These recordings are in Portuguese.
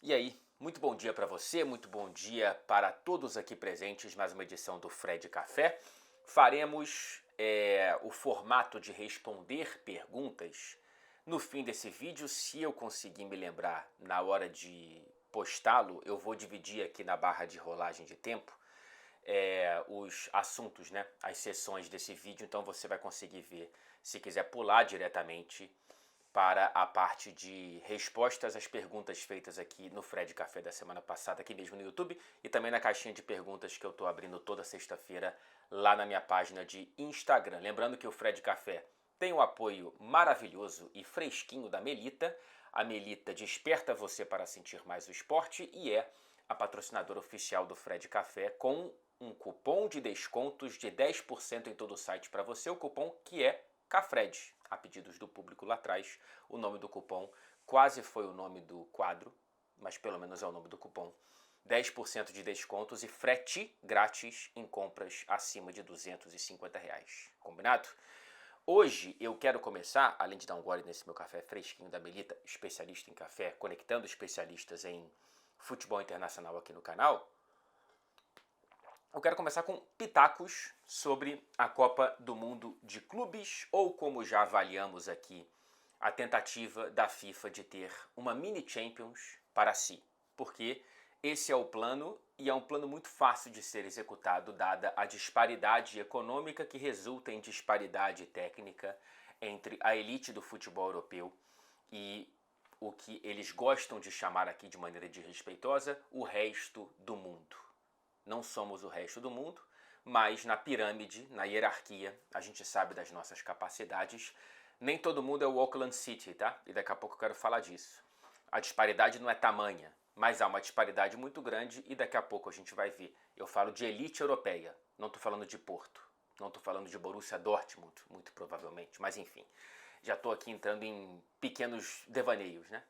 E aí, muito bom dia para você, muito bom dia para todos aqui presentes, mais uma edição do Fred Café. Faremos o formato de responder perguntas no fim desse vídeo. Se eu conseguir me lembrar na hora de postá-lo, eu vou dividir aqui na barra de rolagem de tempo os assuntos, né, as sessões desse vídeo, então você vai conseguir ver, se quiser pular diretamente para a parte de respostas às perguntas feitas aqui no Fred Café da semana passada, aqui mesmo no YouTube, e também na caixinha de perguntas que eu estou abrindo toda sexta-feira lá na minha página de Instagram. Lembrando que o Fred Café tem o apoio maravilhoso e fresquinho da Melita. A Melita desperta você para sentir mais o esporte e é a patrocinadora oficial do Fred Café, com um cupom de descontos de 10% em todo o site para você, o cupom que é CAFRED, a pedidos do público lá atrás. O nome do cupom quase foi o nome do quadro, mas pelo menos é o nome do cupom. 10% de descontos e frete grátis em compras acima de R$ 250. Combinado? Hoje eu quero começar, além de dar um gole nesse meu café fresquinho da Melita, especialista em café, conectando especialistas em futebol internacional aqui no canal, eu quero começar com pitacos sobre a Copa do Mundo de Clubes, ou como já avaliamos aqui, a tentativa da FIFA de ter uma mini Champions para si. Porque esse é o plano e é um plano muito fácil de ser executado, dada a disparidade econômica que resulta em disparidade técnica entre a elite do futebol europeu e o que eles gostam de chamar aqui de maneira desrespeitosa, o resto do mundo. Não somos o resto do mundo, mas na pirâmide, na hierarquia, a gente sabe das nossas capacidades. Nem todo mundo é o Auckland City, tá? E daqui a pouco eu quero falar disso. A disparidade não é tamanha, mas há uma disparidade muito grande e daqui a pouco a gente vai ver. Eu falo de elite europeia, não estou falando de Porto, não estou falando de Borussia Dortmund, muito provavelmente, mas enfim. Já estou aqui entrando em pequenos devaneios, né?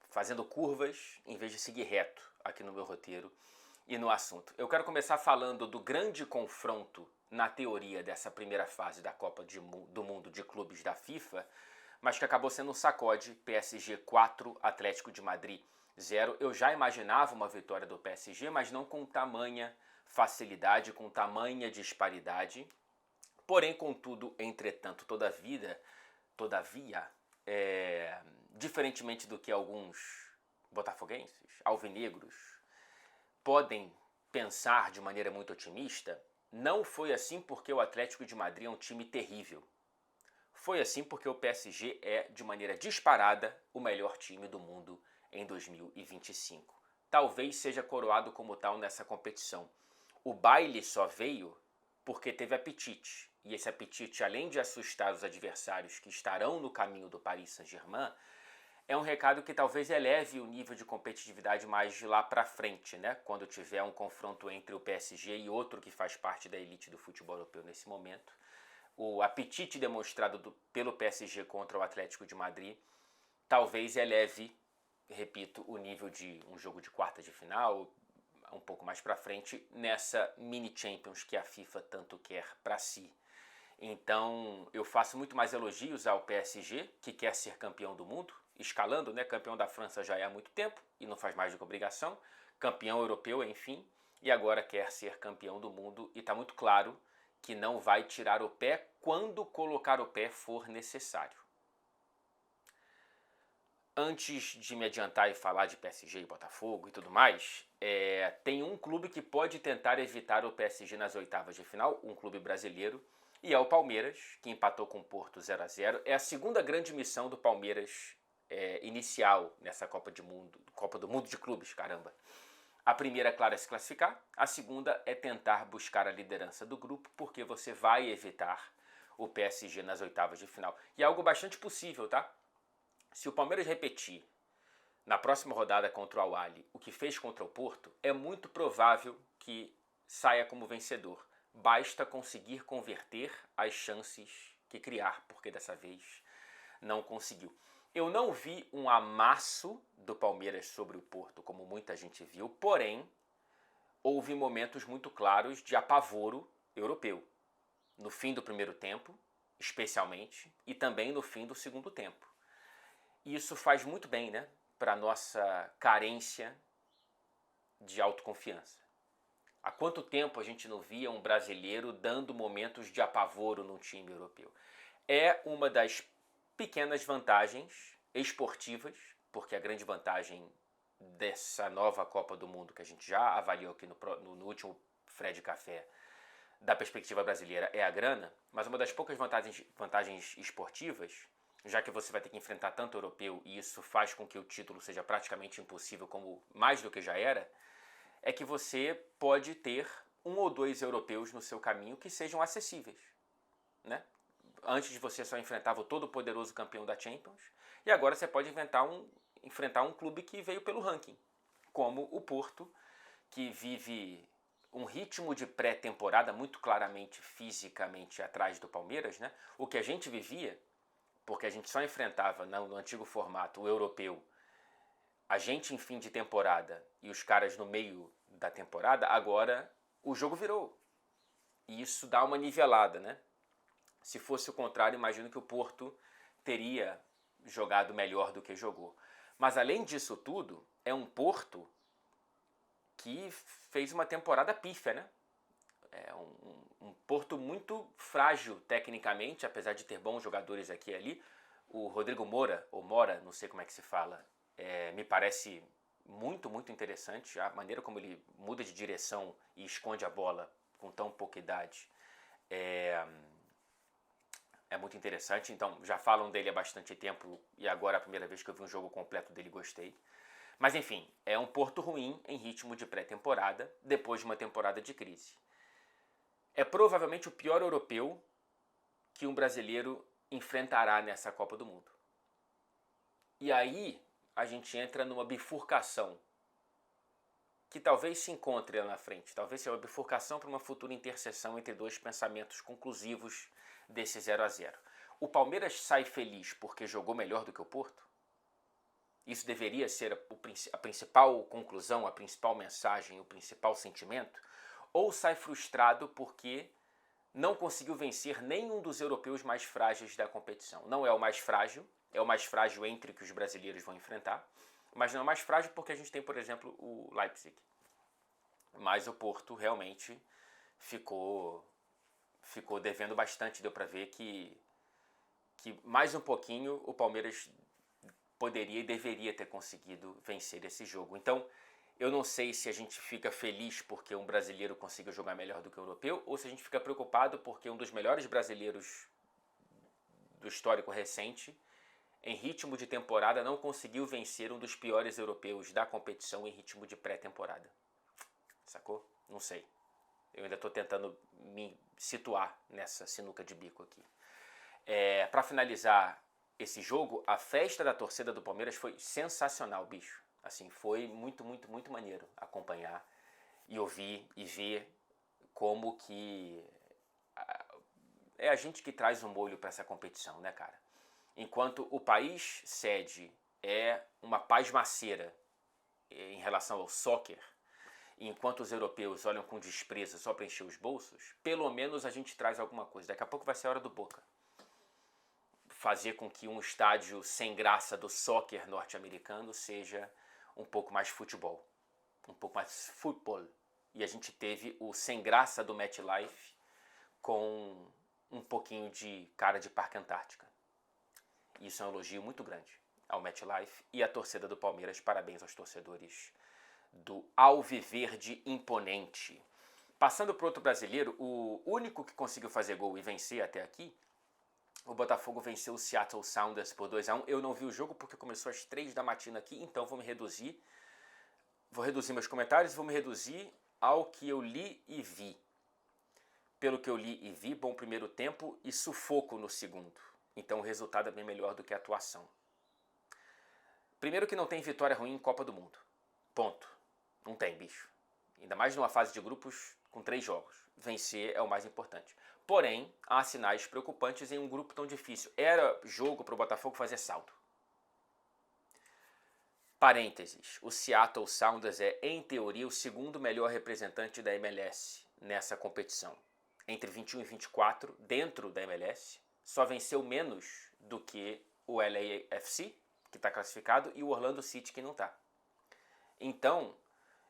Fazendo curvas em vez de seguir reto aqui no meu roteiro e no assunto. Eu quero começar falando do grande confronto na teoria dessa primeira fase da Copa do Mundo de Clubes da FIFA, mas que acabou sendo um sacode. PSG 4, Atlético de Madrid 0. Eu já imaginava uma vitória do PSG, mas não com tamanha facilidade, com tamanha disparidade. Porém, contudo, entretanto, todavia, diferentemente do que alguns botafoguenses, alvinegros, podem pensar de maneira muito otimista, não foi assim porque o Atlético de Madrid é um time terrível. Foi assim porque o PSG é, de maneira disparada, o melhor time do mundo em 2025. Talvez seja coroado como tal nessa competição. O baile só veio porque teve apetite. E esse apetite, além de assustar os adversários que estarão no caminho do Paris Saint-Germain, é um recado que talvez eleve o nível de competitividade mais de lá para frente, né? Quando tiver um confronto entre o PSG e outro que faz parte da elite do futebol europeu nesse momento. O apetite demonstrado pelo PSG contra o Atlético de Madrid talvez eleve, repito, o nível de um jogo de quarta de final, um pouco mais para frente, nessa mini Champions que a FIFA tanto quer para si. Então eu faço muito mais elogios ao PSG, que quer ser campeão do mundo, escalando, né? Campeão da França já é há muito tempo e não faz mais do que obrigação, campeão europeu, enfim, e agora quer ser campeão do mundo e está muito claro que não vai tirar o pé quando colocar o pé for necessário. Antes de me adiantar e falar de PSG e Botafogo e tudo mais, tem um clube que pode tentar evitar o PSG nas oitavas de final, um clube brasileiro, e é o Palmeiras, que empatou com o Porto 0-0. É a segunda grande missão do Palmeiras inicial nessa Copa do Mundo de Clubes, caramba. A primeira, claro, é se classificar. A segunda é tentar buscar a liderança do grupo, porque você vai evitar o PSG nas oitavas de final. E é algo bastante possível, tá? Se o Palmeiras repetir na próxima rodada contra o Al-Ahly o que fez contra o Porto, é muito provável que saia como vencedor. Basta conseguir converter as chances que criar, porque dessa vez não conseguiu. Eu não vi um amasso do Palmeiras sobre o Porto, como muita gente viu, porém, houve momentos muito claros de apavoro europeu. No fim do primeiro tempo, especialmente, e também no fim do segundo tempo. E isso faz muito bem, né, para a nossa carência de autoconfiança. Há quanto tempo a gente não via um brasileiro dando momentos de apavoro num time europeu? É uma das pequenas vantagens esportivas, porque a grande vantagem dessa nova Copa do Mundo que a gente já avaliou aqui no último Fred Café, da perspectiva brasileira, é a grana, mas uma das poucas vantagens esportivas, já que você vai ter que enfrentar tanto europeu e isso faz com que o título seja praticamente impossível, como mais do que já era, é que você pode ter um ou dois europeus no seu caminho que sejam acessíveis, né? Antes você só enfrentava o todo-poderoso campeão da Champions, e agora você pode enfrentar um clube que veio pelo ranking, como o Porto, que vive um ritmo de pré-temporada muito claramente fisicamente atrás do Palmeiras, né? O que a gente vivia, porque a gente só enfrentava no antigo formato o europeu, a gente em fim de temporada e os caras no meio da temporada, agora o jogo virou. E isso dá uma nivelada, né? Se fosse o contrário, imagino que o Porto teria jogado melhor do que jogou. Mas além disso tudo, é um Porto que fez uma temporada pífia, né? É um Porto muito frágil tecnicamente, apesar de ter bons jogadores aqui e ali. O Rodrigo Moura, ou Mora, não sei como é que se fala, me parece muito, muito interessante. A maneira como ele muda de direção e esconde a bola com tão pouca idade é muito interessante. Então, já falam dele há bastante tempo e agora a primeira vez que eu vi um jogo completo dele gostei. Mas enfim, é um Porto ruim em ritmo de pré-temporada, depois de uma temporada de crise. É provavelmente o pior europeu que um brasileiro enfrentará nessa Copa do Mundo. E aí a gente entra numa bifurcação que talvez se encontre lá na frente. Talvez seja uma bifurcação para uma futura interseção entre dois pensamentos conclusivos desse 0-0. O Palmeiras sai feliz porque jogou melhor do que o Porto? Isso deveria ser a principal conclusão, a principal mensagem, o principal sentimento? Ou sai frustrado porque não conseguiu vencer nenhum dos europeus mais frágeis da competição? Não é o mais frágil, é o mais frágil entre que os brasileiros vão enfrentar, mas não é mais frágil porque a gente tem, por exemplo, o Leipzig. Mas o Porto realmente ficou devendo bastante. Deu para ver que mais um pouquinho o Palmeiras poderia e deveria ter conseguido vencer esse jogo. Então, eu não sei se a gente fica feliz porque um brasileiro conseguiu jogar melhor do que o europeu, ou se a gente fica preocupado porque um dos melhores brasileiros do histórico recente, em ritmo de temporada, não conseguiu vencer um dos piores europeus da competição em ritmo de pré-temporada. Sacou? Não sei. Eu ainda estou tentando me situar nessa sinuca de bico aqui. Para finalizar esse jogo, a festa da torcida do Palmeiras foi sensacional, bicho. Assim, foi muito, muito, muito maneiro acompanhar e ouvir e ver como que é a gente que traz um molho para essa competição, né, cara? Enquanto o país sede é uma pasmaceira em relação ao soccer, enquanto os europeus olham com desprezo só para encher os bolsos, pelo menos a gente traz alguma coisa. Daqui a pouco vai ser a hora do Boca. Fazer com que um estádio sem graça do soccer norte-americano seja um pouco mais futebol. Um pouco mais futebol. E a gente teve o sem graça do MetLife com um pouquinho de cara de Parque Antártica. Isso é um elogio muito grande ao MetLife e à torcida do Palmeiras. Parabéns aos torcedores do Alviverde imponente. Passando para outro brasileiro, o único que conseguiu fazer gol e vencer até aqui, o Botafogo venceu o Seattle Sounders por 2-1. Eu não vi o jogo porque começou às 3 da matina aqui, então vou reduzir meus comentários e vou me reduzir ao que eu li e vi. Pelo que eu li e vi, bom primeiro tempo e sufoco no segundo. Então o resultado é bem melhor do que a atuação. Primeiro que não tem vitória ruim em Copa do Mundo. Ponto. Não tem, bicho. Ainda mais numa fase de grupos com 3 jogos. Vencer é o mais importante. Porém, há sinais preocupantes em um grupo tão difícil. Era jogo para o Botafogo fazer saldo. Parênteses. O Seattle Sounders é, em teoria, o segundo melhor representante da MLS nessa competição. Entre 21 e 24, dentro da MLS, só venceu menos do que o LAFC, que está classificado, e o Orlando City, que não está. Então,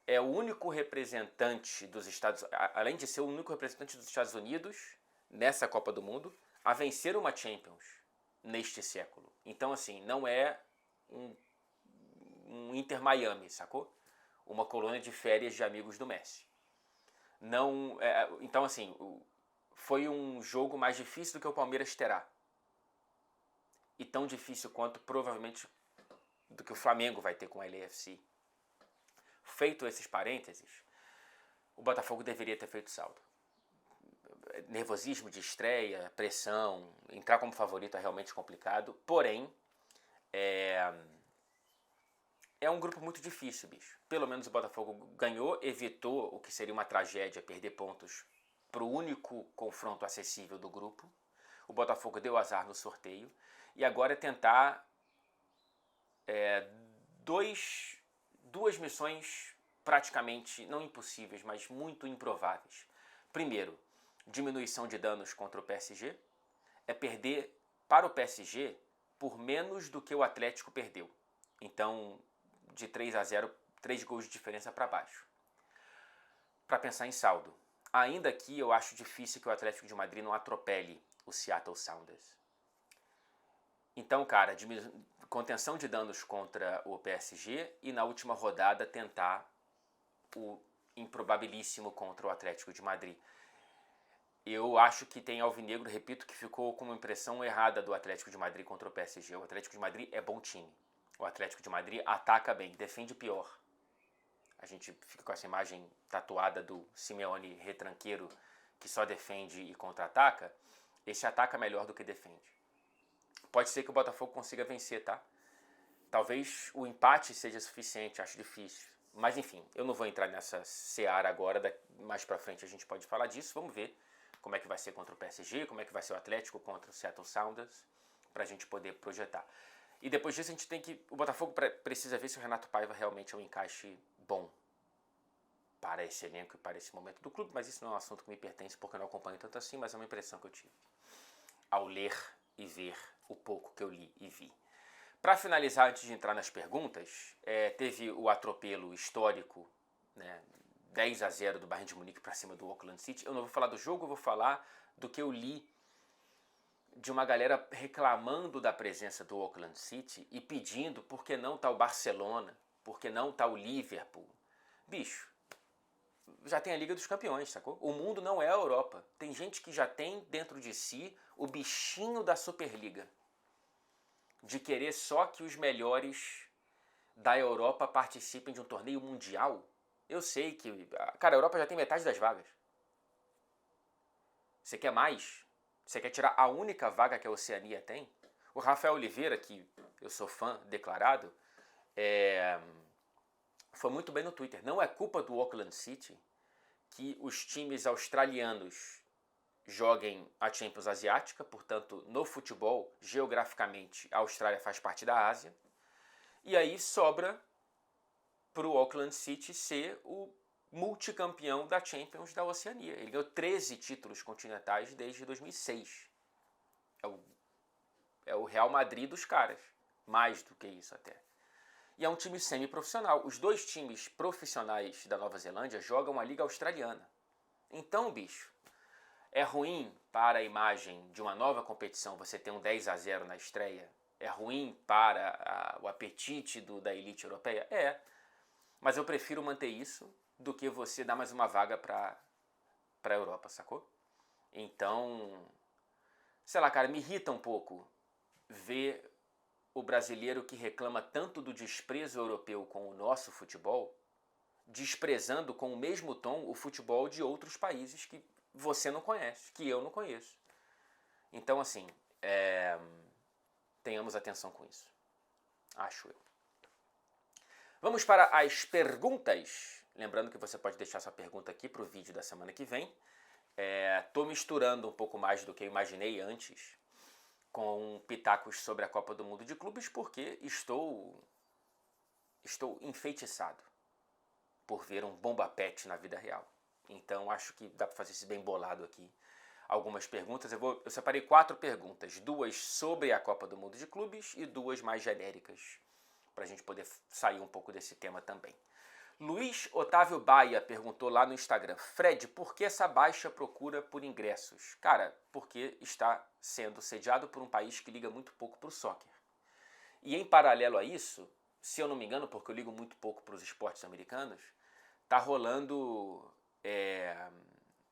é o único representante dos Estados Unidos, além de ser o único representante dos Estados Unidos nessa Copa do Mundo, a vencer uma Champions neste século. Então, assim, não é um Inter Miami, sacou? Uma colônia de férias de amigos do Messi. Não, então, assim, foi um jogo mais difícil do que o Palmeiras terá. E tão difícil quanto, provavelmente, do que o Flamengo vai ter com a LAFC. Feito esses parênteses, o Botafogo deveria ter feito saldo. Nervosismo de estreia, pressão, entrar como favorito é realmente complicado, porém, é um grupo muito difícil, bicho. Pelo menos o Botafogo ganhou, evitou o que seria uma tragédia, perder pontos para o único confronto acessível do grupo. O Botafogo deu azar no sorteio e agora é tentar duas missões praticamente, não impossíveis, mas muito improváveis. Primeiro, diminuição de danos contra o PSG. É perder para o PSG por menos do que o Atlético perdeu. Então, de 3-0, 3 gols de diferença para baixo. Para pensar em saldo. Ainda que eu acho difícil que o Atlético de Madrid não atropele o Seattle Sounders. Então, cara, contenção de danos contra o PSG e na última rodada tentar o improbabilíssimo contra o Atlético de Madrid. Eu acho que tem alvinegro, repito, que ficou com uma impressão errada do Atlético de Madrid contra o PSG. O Atlético de Madrid é bom time. O Atlético de Madrid ataca bem, defende pior. A gente fica com essa imagem tatuada do Simeone retranqueiro que só defende e contra-ataca. Esse ataca melhor do que defende. Pode ser que o Botafogo consiga vencer, tá? Talvez o empate seja suficiente, acho difícil. Mas enfim, eu não vou entrar nessa seara agora, mais pra frente a gente pode falar disso. Vamos ver como é que vai ser contra o PSG, como é que vai ser o Atlético contra o Seattle Sounders, pra gente poder projetar. E depois disso a gente tem que... O Botafogo precisa ver se o Renato Paiva realmente é um encaixe bom para esse elenco e para esse momento do clube, mas isso não é um assunto que me pertence porque eu não acompanho tanto assim, mas é uma impressão que eu tive ao ler e ver o pouco que eu li e vi. Para finalizar, antes de entrar nas perguntas, teve o atropelo histórico, né, 10-0 do Bayern de Munique para cima do Auckland City. Eu não vou falar do jogo, eu vou falar do que eu li de uma galera reclamando da presença do Auckland City e pedindo por que não tá o Barcelona, por que não tá o Liverpool. Bicho, já tem a Liga dos Campeões, sacou? O mundo não é a Europa. Tem gente que já tem dentro de si o bichinho da Superliga. De querer só que os melhores da Europa participem de um torneio mundial. Eu sei que... Cara, a Europa já tem metade das vagas. Você quer mais? Você quer tirar a única vaga que a Oceania tem? O Rafael Oliveira, que eu sou fã declarado, foi muito bem no Twitter. Não é culpa do Auckland City que os times australianos joguem a Champions Asiática, portanto, no futebol, geograficamente, a Austrália faz parte da Ásia. E aí sobra para o Auckland City ser o multicampeão da Champions da Oceania. Ele ganhou 13 títulos continentais desde 2006. É o Real Madrid dos caras. Mais do que isso até. E é um time semi-profissional. Os dois times profissionais da Nova Zelândia jogam a Liga Australiana. Então, bicho, é ruim para a imagem de uma nova competição você ter um 10-0 na estreia? É ruim para o apetite da elite europeia? É. Mas eu prefiro manter isso do que você dar mais uma vaga para a Europa, sacou? Então, sei lá, cara, me irrita um pouco ver o brasileiro que reclama tanto do desprezo europeu com o nosso futebol, desprezando com o mesmo tom o futebol de outros países que você não conhece, que eu não conheço. Então, assim, tenhamos atenção com isso. Acho eu. Vamos para as perguntas. Lembrando que você pode deixar sua pergunta aqui para o vídeo da semana que vem. Estou misturando um pouco mais do que eu imaginei antes com pitacos sobre a Copa do Mundo de Clubes, porque estou enfeitiçado por ver um Bomba Pet na vida real. Então acho que dá para fazer esse bem bolado aqui. Algumas perguntas, eu separei 4 perguntas, 2 sobre a Copa do Mundo de Clubes e 2 mais genéricas, para a gente poder sair um pouco desse tema também. Luiz Otávio Baia perguntou lá no Instagram: Fred, por que essa baixa procura por ingressos? Cara, porque está sendo sediado por um país que liga muito pouco para o soccer. E em paralelo a isso, se eu não me engano, porque eu ligo muito pouco para os esportes americanos, tá rolando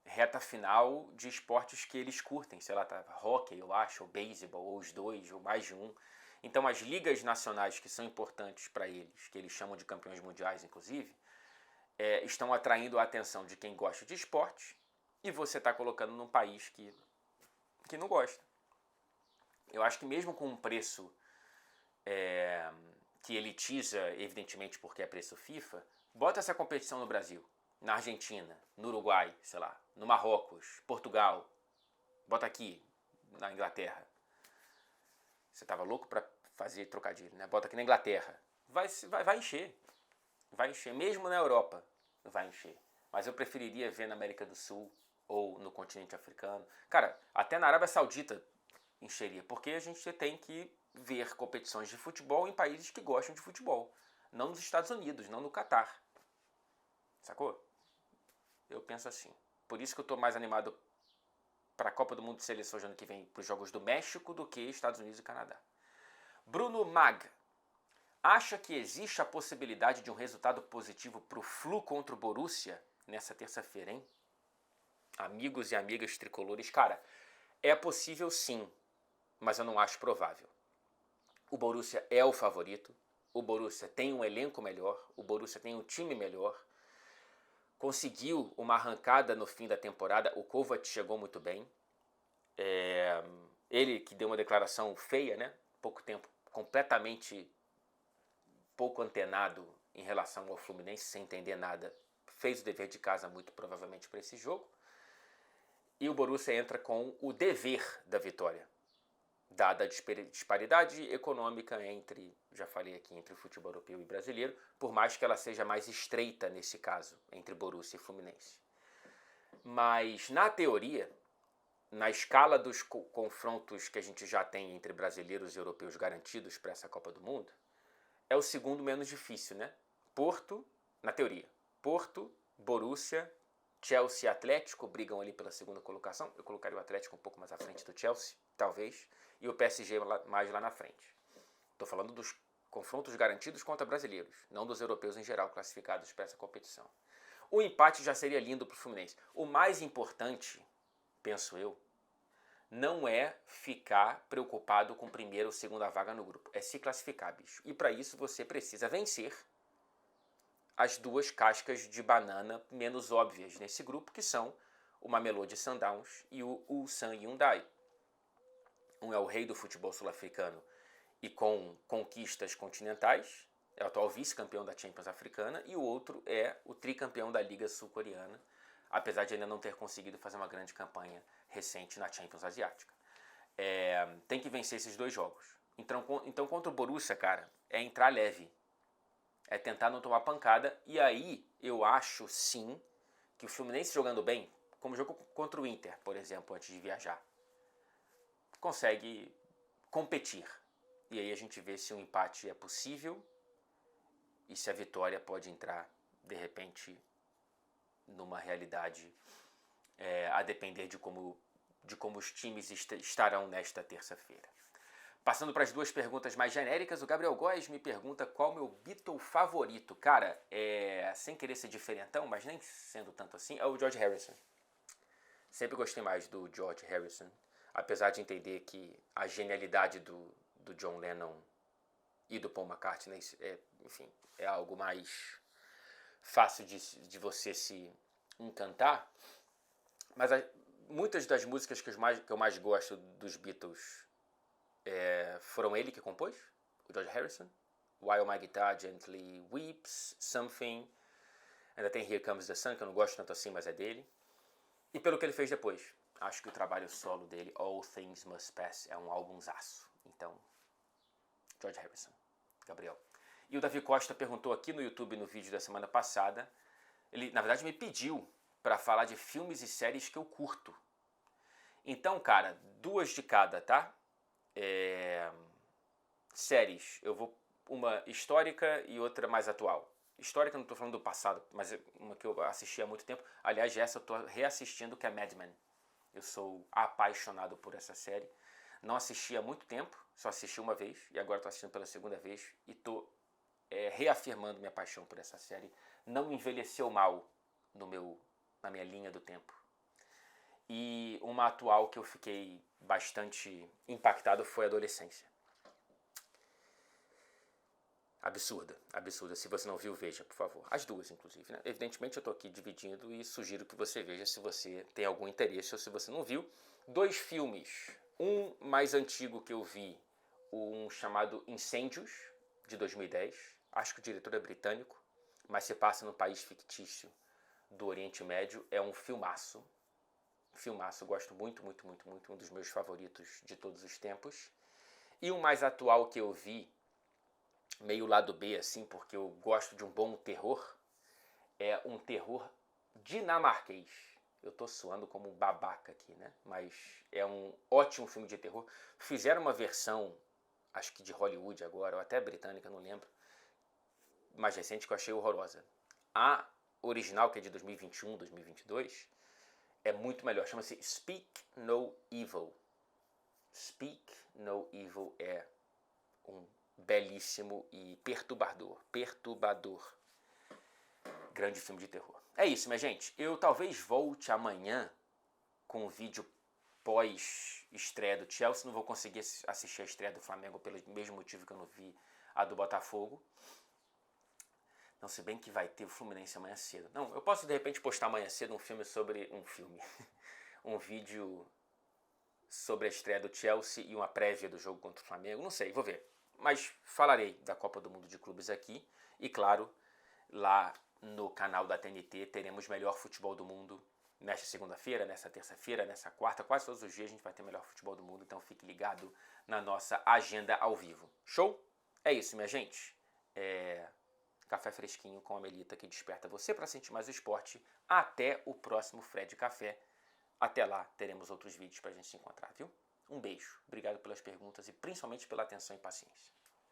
reta final de esportes que eles curtem, sei lá, tá hóquei, eu acho, ou beisebol, ou os dois, ou mais de um. Então as ligas nacionais que são importantes para eles, que eles chamam de campeões mundiais inclusive, estão atraindo a atenção de quem gosta de esporte, e você está colocando num país que não gosta. Eu acho que mesmo com um preço que elitiza, evidentemente porque é preço FIFA, bota essa competição no Brasil, na Argentina, no Uruguai, sei lá, no Marrocos, Portugal, bota aqui, na Inglaterra. Você tava louco para fazer trocadilho, né? Bota aqui na Inglaterra. Vai encher. Vai encher. Mesmo na Europa, vai encher. Mas eu preferiria ver na América do Sul ou no continente africano. Cara, até na Arábia Saudita encheria. Porque a gente tem que ver competições de futebol em países que gostam de futebol. Não nos Estados Unidos, não no Catar. Sacou? Eu penso assim. Por isso que eu estou mais animado para a Copa do Mundo de Seleções ano que vem, para os Jogos do México, do que Estados Unidos e Canadá. Bruno Mag. Acha que existe a possibilidade de um resultado positivo para o Flu contra o Borussia nessa terça-feira, hein? Amigos e amigas tricolores, cara, é possível sim, mas eu não acho provável. O Borussia é o favorito, o Borussia tem um elenco melhor, o Borussia tem um time melhor, conseguiu uma arrancada no fim da temporada, o Kovac chegou muito bem, ele que deu uma declaração feia, né? Pouco tempo, completamente pouco antenado em relação ao Fluminense, sem entender nada, fez o dever de casa muito provavelmente para esse jogo, e o Borussia entra com o dever da vitória, dada a disparidade econômica entre, já falei aqui, entre o futebol europeu e brasileiro, por mais que ela seja mais estreita nesse caso, entre Borussia e Fluminense. Mas, na teoria, na escala dos confrontos que a gente já tem entre brasileiros e europeus garantidos para essa Copa do Mundo, é o segundo menos difícil, né? Porto, na teoria, Porto, Borussia, Chelsea e Atlético brigam ali pela segunda colocação. Eu colocaria o Atlético um pouco mais à frente do Chelsea, talvez, e o PSG mais lá na frente. Estou falando dos confrontos garantidos contra brasileiros, não dos europeus em geral classificados para essa competição. O empate já seria lindo para o Fluminense. O mais importante, penso eu, não é ficar preocupado com primeira ou segunda vaga no grupo. É se classificar, bicho. E para isso você precisa vencer as duas cascas de banana menos óbvias nesse grupo, que são o Mamelodi Sundowns e o Ulsan Hyundai. Um é o rei do futebol sul-africano e com conquistas continentais, é o atual vice-campeão da Champions africana, e o outro é o tricampeão da Liga Sul-Coreana, apesar de ainda não ter conseguido fazer uma grande campanha recente na Champions Asiática. Tem que vencer esses dois jogos. Então contra o Borussia, cara, é entrar leve. É tentar não tomar pancada. E aí eu acho sim que o Fluminense jogando bem, como jogou contra o Inter, por exemplo, antes de viajar, consegue competir. E aí a gente vê se um empate é possível e se a vitória pode entrar, de repente, numa realidade a depender de como os times estarão nesta terça-feira. Passando para as duas perguntas mais genéricas, o Gabriel Góes me pergunta qual o meu Beatle favorito. Cara, sem querer ser diferentão, mas nem sendo tanto assim, é o George Harrison. Sempre gostei mais do George Harrison, apesar de entender que a genialidade do John Lennon e do Paul McCartney enfim, é algo mais fácil de você se encantar. Mas muitas das músicas que eu mais gosto dos Beatles foram ele que compôs, o George Harrison. While My Guitar Gently Weeps, Something. Ainda tem Here Comes the Sun, que eu não gosto tanto assim, mas é dele. E pelo que ele fez depois. Acho que o trabalho solo dele, All Things Must Pass, é um álbumzaço. Então, George Harrison, Gabriel. E o Davi Costa perguntou aqui no YouTube, no vídeo da semana passada, ele, na verdade, me pediu para falar de filmes e séries que eu curto. Então, cara, 2 de cada, tá? Séries, eu vou uma histórica e outra mais atual. histórica, não estou falando do passado, mas é uma que eu assisti há muito tempo. Aliás, essa eu estou reassistindo, que é Mad Men. Eu sou apaixonado por essa série. Não assisti há muito tempo, só assisti uma vez, e agora estou assistindo pela segunda vez, e estou reafirmando minha paixão por essa série. Não envelheceu mal na minha linha do tempo. E uma atual que eu fiquei bastante impactado foi a Adolescência. Absurda, absurda. Se você não viu, veja, por favor. As duas, inclusive, né? Evidentemente, eu estou aqui dividindo e sugiro que você veja se você tem algum interesse ou se você não viu. 2 filmes. Um mais antigo que eu vi, um chamado Incêndios, de 2010. Acho que o diretor é britânico, mas se passa num país fictício do Oriente Médio. É um filmaço. Filmaço, gosto muito, muito, muito, muito. Um dos meus favoritos de todos os tempos. E o mais atual que eu vi, meio lado B, assim, porque eu gosto de um bom terror, é um terror dinamarquês. Eu tô suando como um babaca aqui, né? Mas é um ótimo filme de terror. Fizeram uma versão, acho que de Hollywood agora, ou até britânica, não lembro, mais recente, que eu achei horrorosa. A original, que é de 2021, 2022, é muito melhor. Chama-se Speak No Evil. Speak No Evil é um belíssimo e perturbador. Grande filme de terror. É isso, minha gente. Eu talvez volte amanhã com um vídeo pós-estreia do Chelsea. Não vou conseguir assistir a estreia do Flamengo pelo mesmo motivo que eu não vi a do Botafogo. Não, se bem que vai ter o Fluminense amanhã cedo. Não, eu posso de repente postar amanhã cedo um filme sobre... um vídeo sobre a estreia do Chelsea e uma prévia do jogo contra o Flamengo. Não sei, vou ver. Mas falarei da Copa do Mundo de Clubes aqui. E claro, lá no canal da TNT teremos melhor futebol do mundo nesta segunda-feira, nessa terça-feira, nessa quarta. Quase todos os dias a gente vai ter melhor futebol do mundo. Então fique ligado na nossa agenda ao vivo. Show? É isso, minha gente. Café fresquinho com a Melita que desperta você para sentir mais o esporte. Até o próximo Fred Café. Até lá teremos outros vídeos para a gente se encontrar, viu? Um beijo. Obrigado pelas perguntas e principalmente pela atenção e paciência.